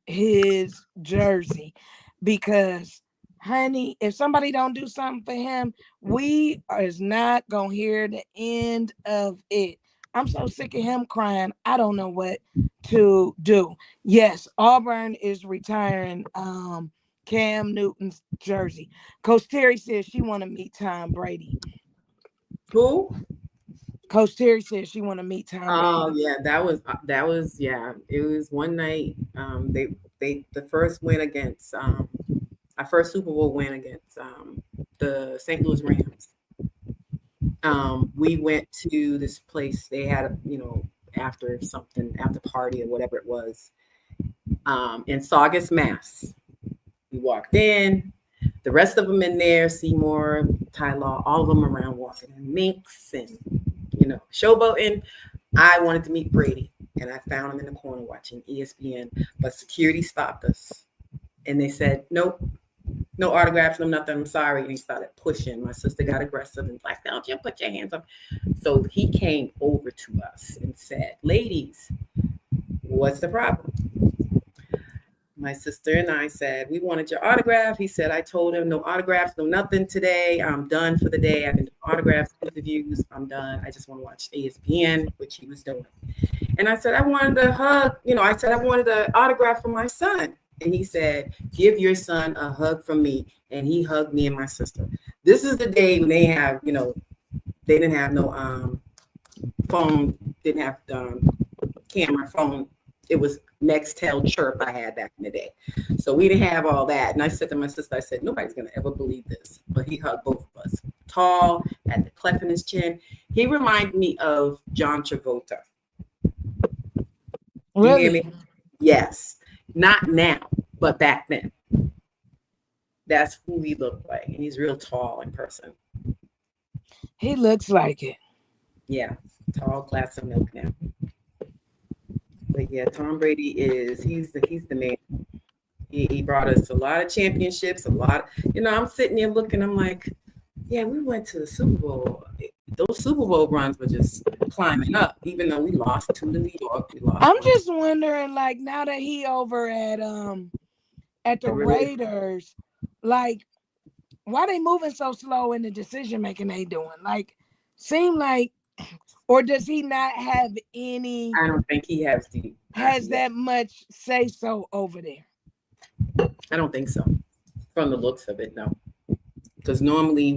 his jersey because, honey, if somebody don't do something for him, we is not going to hear the end of it. I'm so sick of him crying. I don't know what to do. Yes, Auburn is retiring Cam Newton's jersey. Coach Terry says she want to meet Tom Brady. Who? Coach Terry says she want to meet Tom Brady. Oh yeah, that was yeah. It was one night. The first win against our first Super Bowl win against the St. Louis Rams. We went to this place. They had after party or whatever it was in Saugus, Mass. We walked in. the rest of them in there, Seymour, Ty Law, all of them around walking in minks and, showboating. I wanted to meet Brady, and I found him in the corner watching ESPN, but security stopped us. And they said, nope, no autographs, no nothing. I'm sorry. And he started pushing. My sister got aggressive and like, don't you put your hands up. So he came over to us and said, ladies, what's the problem? My sister and I said, we wanted your autograph. He said, I told him no autographs, no nothing today. I'm done for the day. I've been doing autographs, interviews. I'm done. I just want to watch ESPN, which he was doing. And I said, I wanted a hug. I wanted an autograph for my son. And he said, give your son a hug from me. And he hugged me and my sister. This is the day when they have, they didn't have no phone, didn't have camera, phone. It was Nextel Chirp I had back in the day. So we didn't have all that. And I said to my sister, I said, nobody's going to ever believe this. But he hugged both of us. Tall, had the cleft in his chin. He reminded me of John Travolta. Really? You hear me? Yes. Not now, but back then. That's who he looked like. And he's real tall in person. He looks like it. Yeah. Tall, glass of milk now. But yeah, Tom Brady he's the man. He brought us a lot of championships, I'm sitting there looking, I'm like, yeah, we went to the Super Bowl. Those Super Bowl runs were just climbing up, even though we lost to New York. I'm just wondering, like, now that he over at the Raiders, like, why they moving so slow in the decision making they doing? Like, seem like, or does he not have any? I don't think he has that much say so over there. I don't think so. From the looks of it, no. Because normally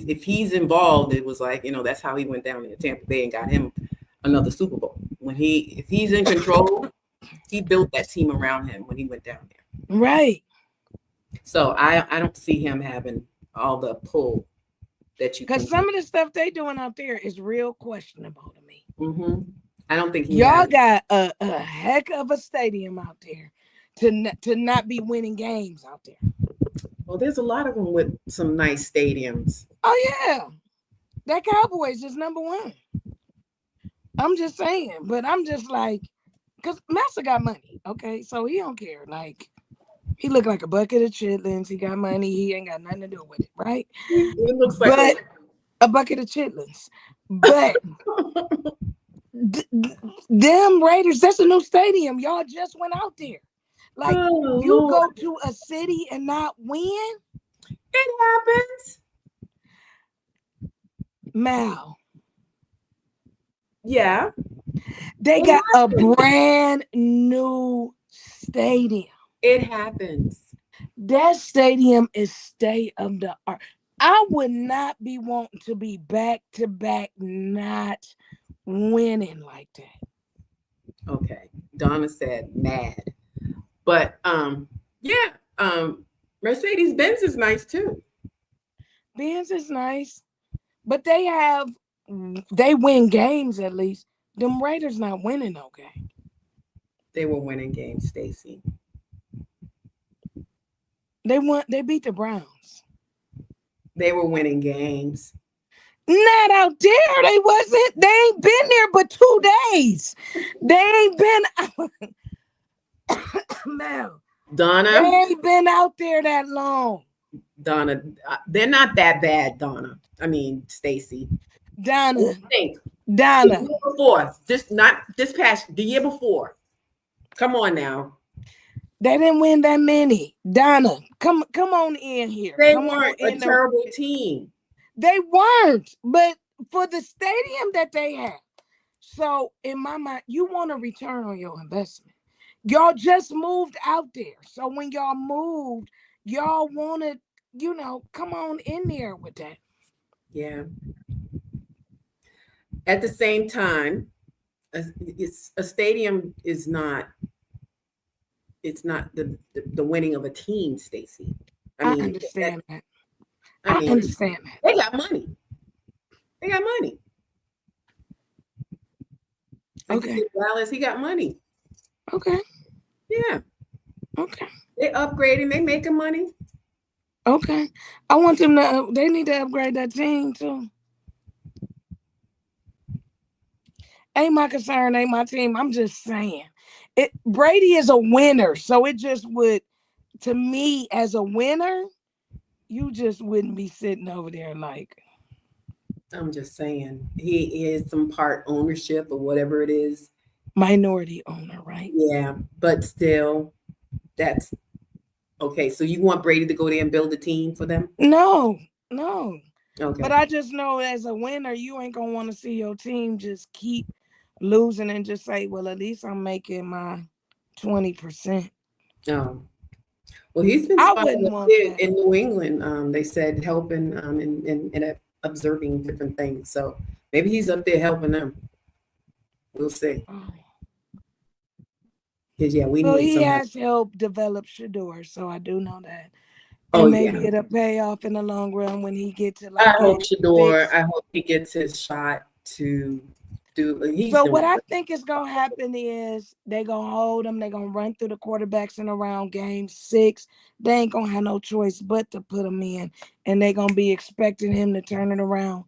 if he's involved, it was like, that's how he went down in Tampa Bay and got him another Super Bowl. If he's in control, he built that team around him when he went down there. Right. So I don't see him having all the pull that you. Because some of the stuff they doing out there is real questionable to me. Mm-hmm. I don't think y'all got a heck of a stadium out there to not be winning games out there. Well, there's a lot of them with some nice stadiums. Oh yeah, that Cowboys is number one. I'm just saying, but I'm just like, because Massa got money, okay, so he don't care. Like, he look like a bucket of chitlins. He got money. He ain't got nothing to do with it, right? It looks like a bucket of chitlins. But them Raiders, that's a new stadium. Y'all just went out there. Like, you go to a city and not win? It happens. Mal. Yeah. They got a brand new stadium. It happens. That stadium is state of the art. I would not be wanting to be back to back not winning like that. Okay. Donna said mad. But Mercedes-Benz is nice too. Benz is nice. But they win games at least. Them Raiders not winning no game. They were winning games, Stacy. They beat the Browns. They were winning games. Not out there. They wasn't. They ain't been there but 2 days. They ain't been out. Mel. Donna. They ain't been out there that long. Donna, they're not that bad, Donna. I mean, Stacy. Donna. The year before, the year before. Come on now. They didn't win that many. Donna, come on in here. They weren't a terrible team. They weren't, but for the stadium that they have. So in my mind, you want a return on your investment. Y'all just moved out there. So when y'all moved, y'all want to, come on in there with that. Yeah. At the same time, a stadium is not. It's not the winning of a team, Stacy. I understand that. I understand that. They got money. Okay. Dallas, he got money. Okay. Yeah. Okay. They upgrading. They making money. Okay. I want them to. They need to upgrade that team too. Ain't my concern. Ain't my team. I'm just saying. It Brady is a winner, so it just would, to me, as a winner, you just wouldn't be sitting over there like I'm just saying he is some part ownership or whatever it is. minority owner, right? Yeah, but still, that's okay. So you want Brady to go there and build a team for them? No, no. Okay. But I just know as a winner, you ain't gonna want to see your team just keep losing and just say, well, at least I'm making my 20%. Oh, well, he's been I spotted wouldn't a want bit that. in New England. They said helping in observing different things. So maybe he's up there helping them. We'll see. Oh. Because yeah, we Well, need he some help. has helped develop Shador, so I do know that. Oh And yeah. maybe it'll pay off in the long run when he get to I like hope year Shador. 6. I hope he gets his shot to do. He's So what doing I good. think is gonna happen is they gonna hold him. They gonna run through the quarterbacks in around game 6. They ain't gonna have no choice but to put him in, and they gonna be expecting him to turn it around.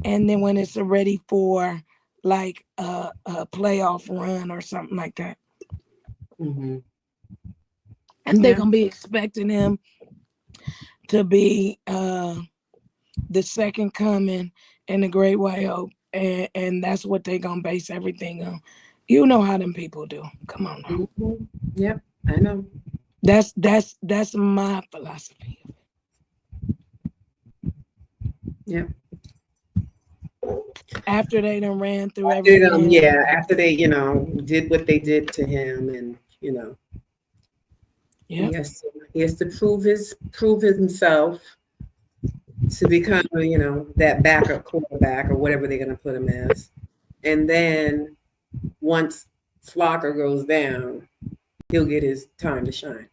And then when it's ready for like a playoff run or something like that, Mm-hmm. and they're Yeah. gonna be expecting him to be the second coming and the great white hope, and that's what they're gonna base everything on. You know how them people do. Come on now. Mm-hmm. Yep. I know. That's my philosophy. Yep. After they done ran through Did everything. yeah, after they, did what they did to him, and Yep. he has to prove himself to become, that backup quarterback or whatever they're gonna put him as. And then once Flocker goes down, he'll get his time to shine.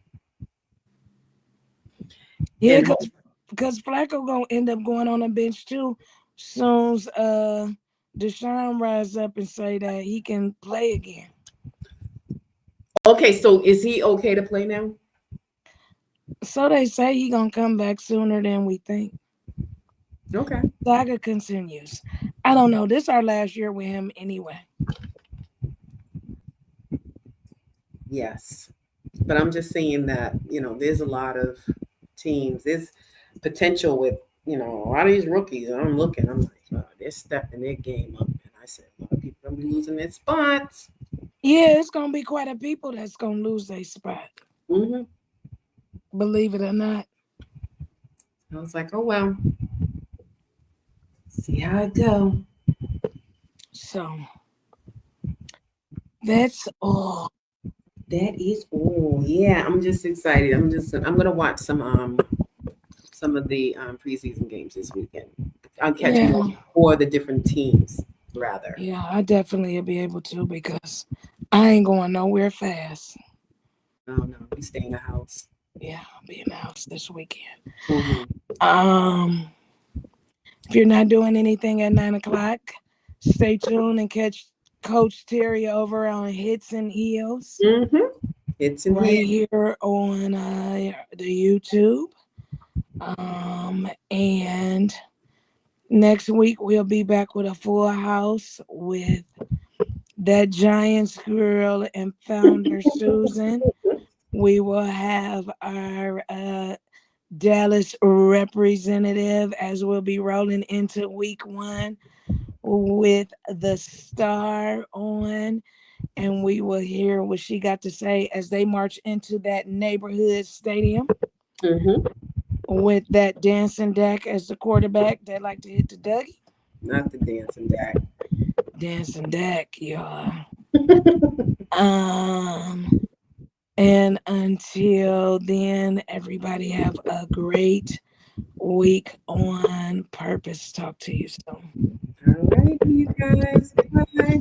Yeah, And because Flacco gonna end up going on the bench too. Soon as Deshaun rise up and say that he can play again. okay, so is he okay to play now? So they say he gonna come back sooner than we think. Okay. Saga continues. I don't know. This our last year with him anyway. Yes. But I'm just saying that, there's a lot of teams. There's potential with, a lot of these rookies. And I'm looking, I'm like, oh, they're stepping their game up. And I said, a lot of people are gonna be losing their spots. Yeah, it's gonna be quite a people that's gonna lose their spot. Mm-hmm. Believe it or not. I was like, oh well. See how it go. So that's all. That is all. Yeah, I'm just excited. I'm gonna watch some of the preseason games this weekend. I'm catching Yeah. more for the different teams rather. Yeah, I definitely will be able to because I ain't going nowhere fast. Oh no, we stay in the house. Yeah, I'll be in the house this weekend. Mm-hmm. If you're not doing anything at 9 o'clock, stay tuned and catch Coach Terry over on Hits and Heels Mm-hmm. It's in right here. here on the YouTube. And next week we'll be back with a full house with that Giants girl and founder Susan. We will have our Dallas representative as we'll be rolling into week 1 with the star on, and we will hear what she got to say as they march into that neighborhood stadium Mm-hmm. with that dancing Dak as the quarterback that like to hit the Dougie. Not the dancing Dak. Dancing Dak, y'all. And until then, everybody have a great week on purpose. Talk to you soon. All right, you guys. Bye.